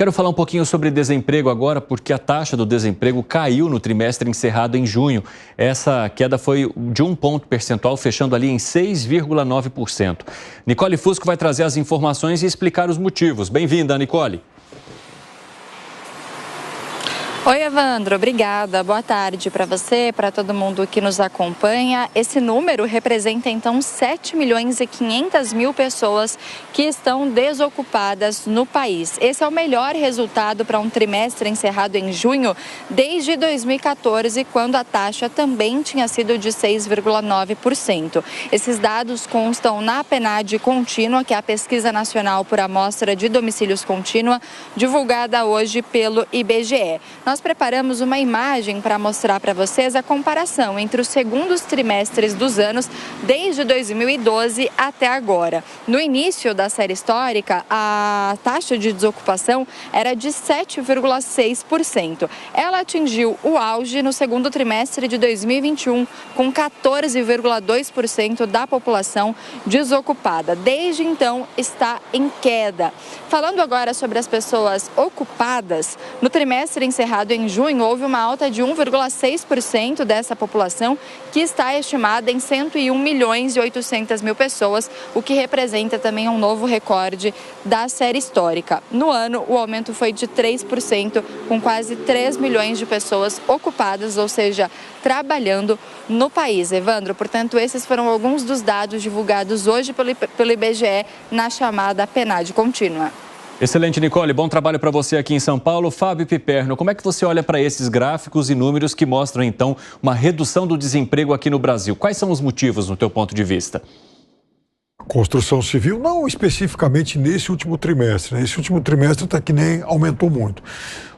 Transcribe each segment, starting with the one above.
Quero falar um pouquinho sobre desemprego agora, porque a taxa do desemprego caiu no trimestre encerrado em junho. Essa queda foi de 1 ponto percentual, fechando ali em 6,9%. Nicole Fusco vai trazer as informações e explicar os motivos. Bem-vinda, Nicole. Oi, Evandro, obrigada. Boa tarde para você, para todo mundo que nos acompanha. Esse número representa, então, 7.500.000 pessoas que estão desocupadas no país. Esse é o melhor resultado para um trimestre encerrado em junho desde 2014, quando a taxa também tinha sido de 6,9%. Esses dados constam na PNAD Contínua, que é a Pesquisa Nacional por Amostra de Domicílios Contínua, divulgada hoje pelo IBGE. Nós preparamos uma imagem para mostrar para vocês a comparação entre os segundos trimestres dos anos desde 2012 até agora. No início da série histórica, a taxa de desocupação era de 7,6%. Ela atingiu o auge no segundo trimestre de 2021, com 14,2% da população desocupada. Desde então, está em queda. Falando agora sobre as pessoas ocupadas, no trimestre encerrado em junho, houve uma alta de 1,6% dessa população, que está estimada em 101.800.000 pessoas, o que representa também um novo recorde da série histórica. No ano, o aumento foi de 3%, com quase 3 milhões de pessoas ocupadas, ou seja, trabalhando no país. Evandro, portanto, esses foram alguns dos dados divulgados hoje pelo IBGE na chamada PNAD Contínua. Excelente, Nicole. Bom trabalho para você aqui em São Paulo. Fábio Piperno, como é que você olha para esses gráficos e números que mostram, então, uma redução do desemprego aqui no Brasil? Quais são os motivos, no teu ponto de vista? Construção civil, não especificamente nesse último trimestre. Esse último trimestre até que nem aumentou muito.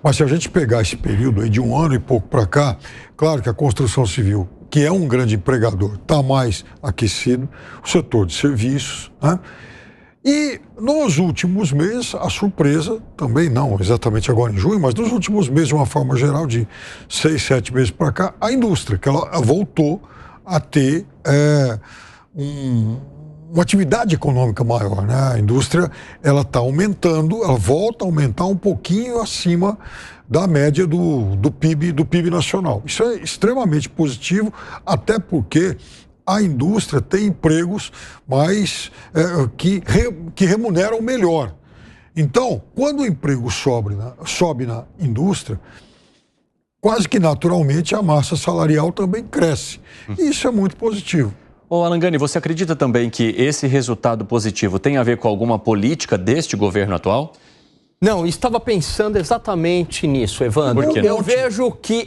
Mas se a gente pegar esse período aí de 1 ano e pouco para cá, claro que a construção civil, que é um grande empregador, está mais aquecido, o setor de serviços, né? E nos últimos meses, a surpresa, também não exatamente agora em junho, mas nos últimos meses, de uma forma geral, de 6, 7 meses para cá, a indústria, que ela voltou a ter uma atividade econômica maior, né? A indústria, ela está aumentando, ela volta a aumentar um pouquinho acima da média do PIB nacional. Isso é extremamente positivo, até porque a indústria tem empregos mais que remuneram melhor. Então, quando o emprego sobe na indústria, quase que naturalmente a massa salarial também cresce. E isso é muito positivo. Ô Alangani, você acredita também que esse resultado positivo tem a ver com alguma política deste governo atual? Não, estava pensando exatamente nisso, Evandro. Por quê? Eu vejo que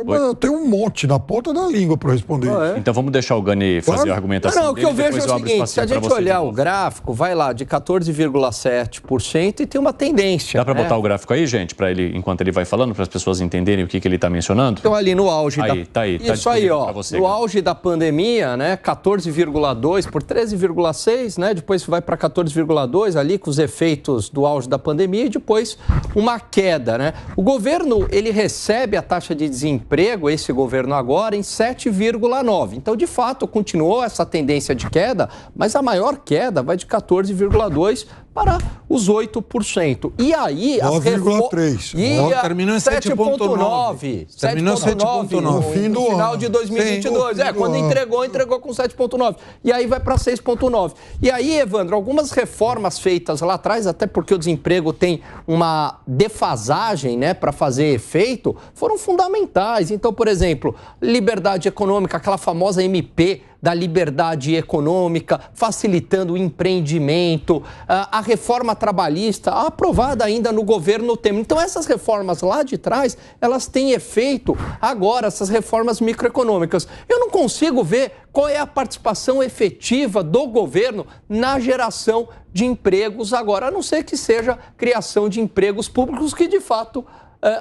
Eu tenho um monte na ponta da língua para responder. Então vamos deixar o Gani fazer a argumentação o que eu vejo é o seguinte, se a gente olhar o gráfico, vai lá de 14,7% e tem uma tendência. Dá para botar o gráfico aí, gente, para ele, enquanto ele vai falando, para as pessoas entenderem o que ele está mencionando? Então ali no auge Isso aí, ó, no auge da pandemia, né, 14,2 por 13,6, né, depois vai para 14,2 ali com os efeitos do auge da pandemia e depois uma queda, né? O governo, ele recebe a taxa de desemprego, esse governo agora, em 7,9. Então, de fato, continuou essa tendência de queda, mas a maior queda vai de 14,2 para os 8%. E aí... 9,3. Terminou em 7,9. Terminou 7,9 no final de 2022. Sim, quando entregou com 7,9. E aí vai para 6,9. E aí, Evandro, algumas reformas feitas lá atrás, até porque o desemprego tem uma defasagem, né, para fazer efeito, foram fundamentais. Então, por exemplo, liberdade econômica, aquela famosa MP da liberdade econômica, facilitando o empreendimento, a reforma trabalhista, aprovada ainda no governo Temer. Então, essas reformas lá de trás, elas têm efeito agora, essas reformas microeconômicas. Eu não consigo ver qual é a participação efetiva do governo na geração de empregos agora, a não ser que seja criação de empregos públicos que, de fato,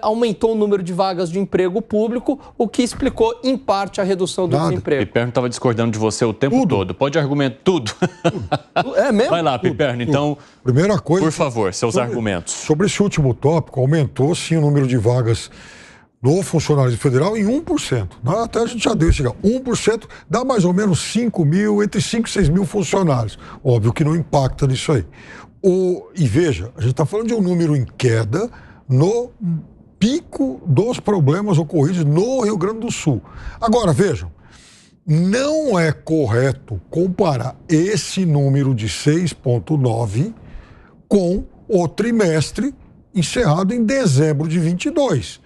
aumentou o número de vagas de emprego público, o que explicou, em parte, a redução do desemprego. Piperno estava discordando de você o tempo todo. Pode argumentar tudo. É mesmo? Vai lá, Piperno. Então, primeira coisa, por favor, seus argumentos. Sobre esse último tópico, aumentou, sim, o número de vagas no funcionário federal em 1%. Até a gente já deu esse 1% dá mais ou menos 5 mil, entre 5 e 6 mil funcionários. Óbvio que não impacta nisso aí. E veja, a gente está falando de um número em queda no pico dos problemas ocorridos no Rio Grande do Sul. Agora, vejam, não é correto comparar esse número de 6,9 com o trimestre encerrado em dezembro de 22.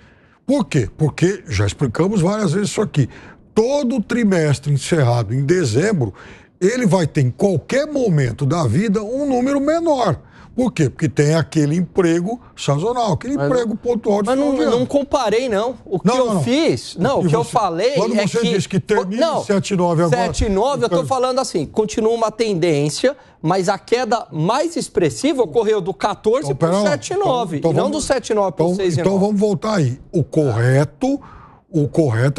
Por quê? Porque, já explicamos várias vezes isso aqui, todo trimestre encerrado em dezembro, ele vai ter em qualquer momento da vida um número menor. Por quê? Porque tem aquele emprego sazonal, aquele emprego pontual de final de ano. Mas não comparei, não. O que eu fiz... Não, o que eu falei é que... Quando você disse que termina em 7,9 agora... 7,9, eu estou falando assim, continua uma tendência, mas a queda mais expressiva ocorreu do 14 para o 7,9, e não do 7,9 para o 6,9. Então vamos voltar aí. O correto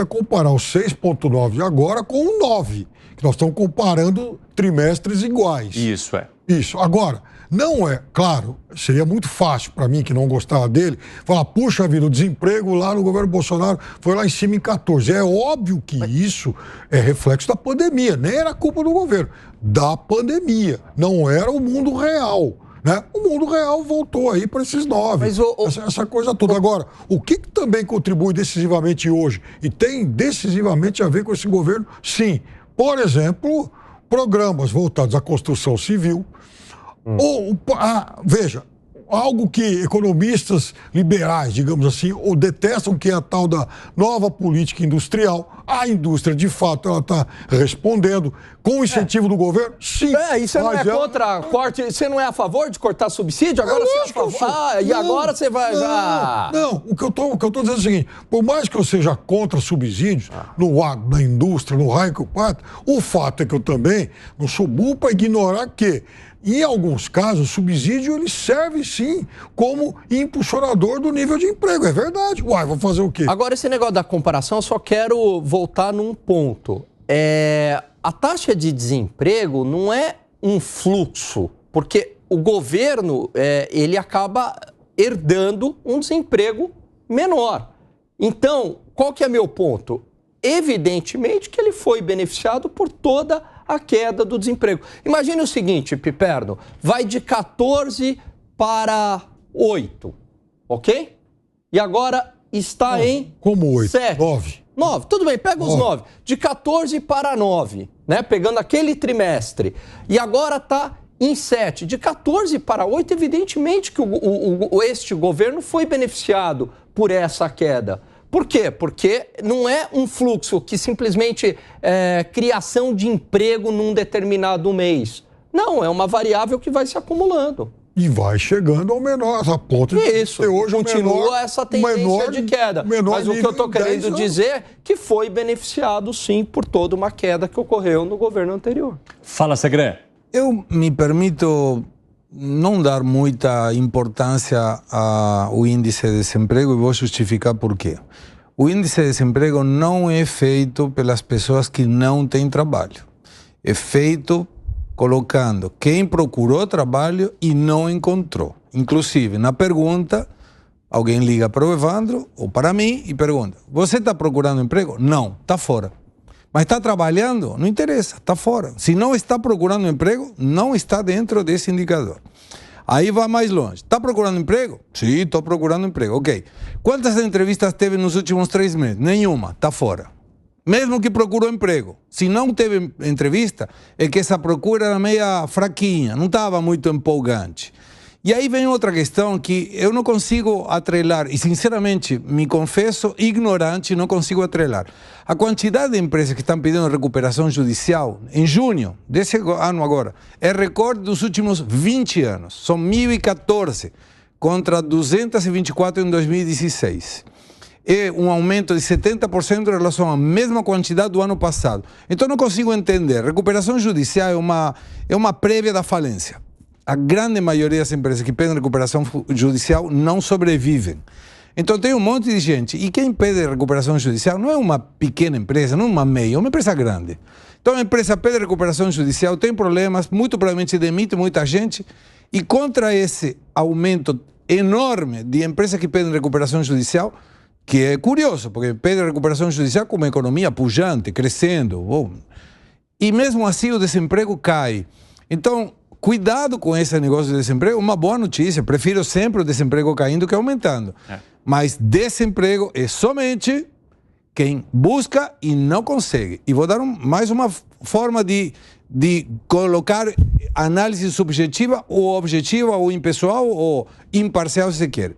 é comparar o 6,9 de agora com o 9, que nós estamos comparando trimestres iguais. Isso é. Isso. Agora, não é, claro, seria muito fácil para mim, que não gostava dele, falar, puxa vida, o desemprego lá no governo Bolsonaro foi lá em cima em 14. É óbvio que isso é reflexo da pandemia, nem era culpa do governo, da pandemia, não era o mundo real. Né? O mundo real voltou aí para esses 9, essa coisa toda. Agora, o que também contribui decisivamente hoje, e tem decisivamente a ver com esse governo, sim, por exemplo, programas voltados à construção civil, veja, algo que economistas liberais, digamos assim, ou detestam, que é a tal da nova política industrial. A indústria, de fato, ela está respondendo com o incentivo do governo? Sim. E você não é contra corte, você não é a favor de cortar subsídio? Agora você é a favor. E agora você vai... Não, o que eu estou dizendo é o seguinte, por mais que eu seja contra subsídios no agro, na indústria, no raio que eu parto, o fato é que eu também não sou burro para ignorar que, em alguns casos, o subsídio ele serve sim como impulsionador do nível de emprego. É verdade. Vou fazer o quê? Agora, esse negócio da comparação, eu só quero voltar num ponto. A taxa de desemprego não é um fluxo, porque o governo ele acaba herdando um desemprego menor. Então, qual que é meu ponto? Evidentemente que ele foi beneficiado por toda a queda do desemprego. Imagine o seguinte, Piperno, vai de 14 para 8, ok? E agora está em... Como 8? 7. 9, tudo bem, pega os 9. De 14 para 9, né? Pegando aquele trimestre. E agora está em 7. De 14 para 8, evidentemente que este governo foi beneficiado por essa queda. Por quê? Porque não é um fluxo que simplesmente é criação de emprego num determinado mês. Não, é uma variável que vai se acumulando. E vai chegando ao menor, a ponto de ter hoje continua essa tendência de queda. Mas o que eu estou querendo dizer é que foi beneficiado, sim, por toda uma queda que ocorreu no governo anterior. Fala, Segré. Eu me permito não dar muita importância ao índice de desemprego e vou justificar por quê. O índice de desemprego não é feito pelas pessoas que não têm trabalho. É feito colocando quem procurou trabalho e não encontrou. Inclusive, na pergunta, alguém liga para o Evandro ou para mim e pergunta, você está procurando emprego? Não, está fora. Mas está trabalhando? Não interessa, está fora. Se não está procurando emprego, não está dentro desse indicador. Aí vai mais longe. Está procurando emprego? Sim, estou procurando emprego. Ok. Quantas entrevistas teve nos últimos 3 meses? Nenhuma, está fora. Mesmo que procurou emprego. Se não teve entrevista, é que essa procura era meia fraquinha, não estava muito empolgante. E aí vem outra questão que eu não consigo atrelar, e sinceramente me confesso ignorante, não consigo atrelar. A quantidade de empresas que estão pedindo recuperação judicial, em junho desse ano agora, é recorde dos últimos 20 anos. São 1.014 contra 224 em 2016. É um aumento de 70% em relação à mesma quantidade do ano passado. Então não consigo entender. Recuperação judicial é uma prévia da falência. A grande maioria das empresas que pedem recuperação judicial não sobrevivem. Então tem um monte de gente. E quem pede recuperação judicial não é uma pequena empresa, não é uma meia, é uma empresa grande. Então a empresa pede recuperação judicial, tem problemas, muito provavelmente demite muita gente. E contra esse aumento enorme de empresas que pedem recuperação judicial, que é curioso, porque pedem recuperação judicial com uma economia pujante, crescendo. E mesmo assim o desemprego cai. Então, cuidado com esse negócio de desemprego. Uma boa notícia. Prefiro sempre o desemprego caindo que aumentando. Mas desemprego é somente quem busca e não consegue. E vou dar mais uma forma de colocar análise subjetiva ou objetiva ou impessoal ou imparcial, se você quer.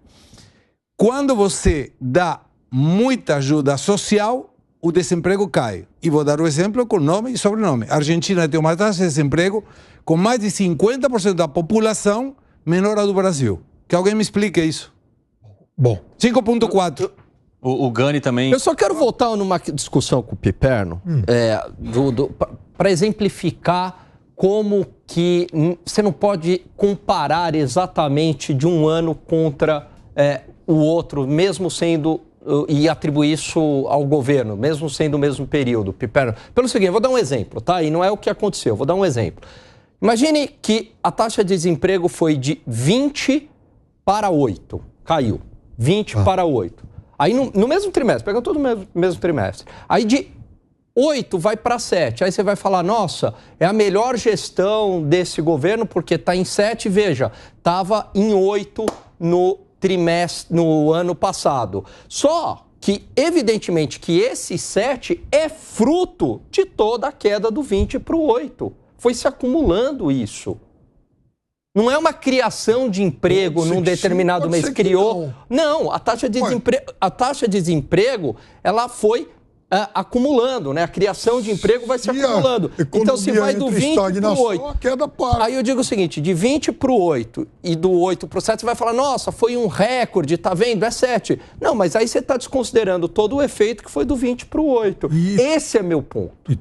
Quando você dá muita ajuda social, o desemprego cai. E vou dar o exemplo com nome e sobrenome. A Argentina tem uma taxa de desemprego com mais de 50% da população menor a do Brasil. Que alguém me explique isso. Bom. 5,4. O Gani também... Eu só quero voltar numa discussão com o Piperno, para exemplificar como que você não pode comparar exatamente de um ano contra o outro, mesmo sendo... e atribuir isso ao governo, mesmo sendo o mesmo período, Piperno. Pelo seguinte, eu vou dar um exemplo, tá? E não é o que aconteceu, vou dar um exemplo. Imagine que a taxa de desemprego foi de 20 para 8, caiu. 20 para 8. Aí no mesmo trimestre, pega todo o mesmo trimestre. Aí de 8 vai para 7. Aí você vai falar, nossa, é a melhor gestão desse governo porque está em 7. Veja, estava em 8 no ano passado. Só que, evidentemente, que esse 7 é fruto de toda a queda do 20 para o 8. Foi se acumulando isso. Não é uma criação de emprego num determinado mês. Criou. Não, a taxa de desemprego, ela foi acumulando, né? A criação de emprego vai se acumulando. Então, se vai do 20 para o 8. Aí eu digo o seguinte, de 20 para o 8 e do 8 para o 7, você vai falar, nossa, foi um recorde, tá vendo? É 7. Não, mas aí você está desconsiderando todo o efeito que foi do 20 para o 8. Esse é meu ponto. E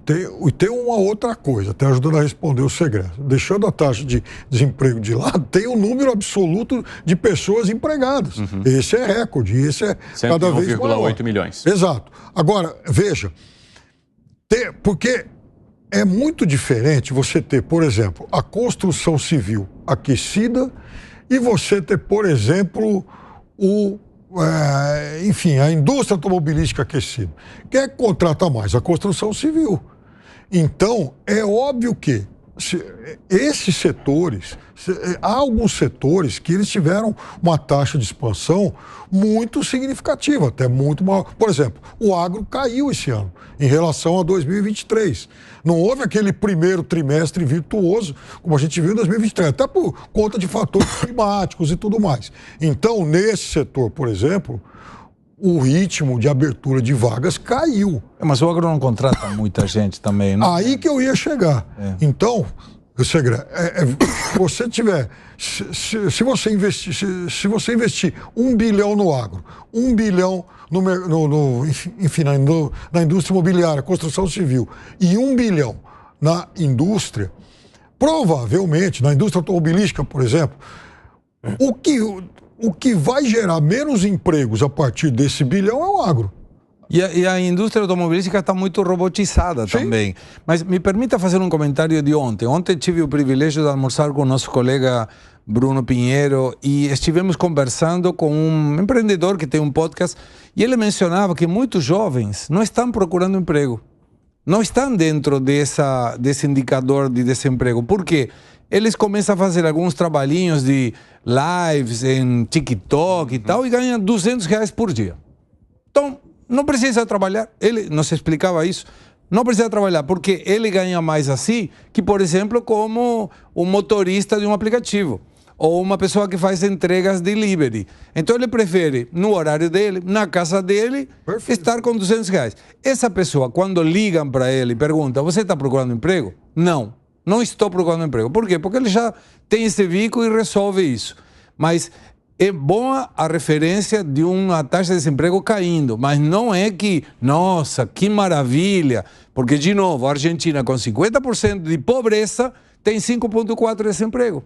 tem uma outra coisa, até ajudando a responder o segredo. Deixando a taxa de desemprego de lado, tem um número absoluto de pessoas empregadas. Esse é recorde, esse é cada vez maior. 101,8 milhões. Exato. Agora, veja, porque é muito diferente você ter, por exemplo, a construção civil aquecida e você ter, por exemplo, a indústria automobilística aquecida. Quem é que contrata mais? A construção civil. Então, é óbvio que esses setores, há alguns setores que eles tiveram uma taxa de expansão muito significativa, até muito maior. Por exemplo, o agro caiu esse ano em relação a 2023. Não houve aquele primeiro trimestre virtuoso, como a gente viu em 2023, até por conta de fatores climáticos e tudo mais. Então, nesse setor, por exemplo, o ritmo de abertura de vagas caiu. Mas o agro não contrata muita gente também, né? Aí que eu ia chegar. Então, você tiver, se você investir 1 bilhão no agro, 1 bilhão na indústria imobiliária, construção civil e 1 bilhão na indústria, provavelmente, na indústria automobilística, por exemplo, o que vai gerar menos empregos a partir desse bilhão é o agro. E a indústria automobilística está muito robotizada também. Mas me permita fazer um comentário de ontem. Ontem tive o privilégio de almoçar com o nosso colega Bruno Pinheiro e estivemos conversando com um empreendedor que tem um podcast e ele mencionava que muitos jovens não estão procurando emprego. Não estão dentro desse indicador de desemprego. Por quê? Eles começam a fazer alguns trabalhinhos de lives em TikTok e tal e ganham R$200 por dia. Então, não precisa trabalhar. Ele nos explicava isso. Não precisa trabalhar, porque ele ganha mais assim que, por exemplo, como um motorista de um aplicativo ou uma pessoa que faz entregas delivery. Então, ele prefere, no horário dele, na casa dele, estar com R$200. Essa pessoa, quando ligam para ele e perguntam, você está procurando emprego? Não estou procurando emprego. Por quê? Porque ele já tem esse veículo e resolve isso. Mas é boa a referência de uma taxa de desemprego caindo, mas não é que, nossa, que maravilha, porque, de novo, a Argentina com 50% de pobreza tem 5,4% de desemprego.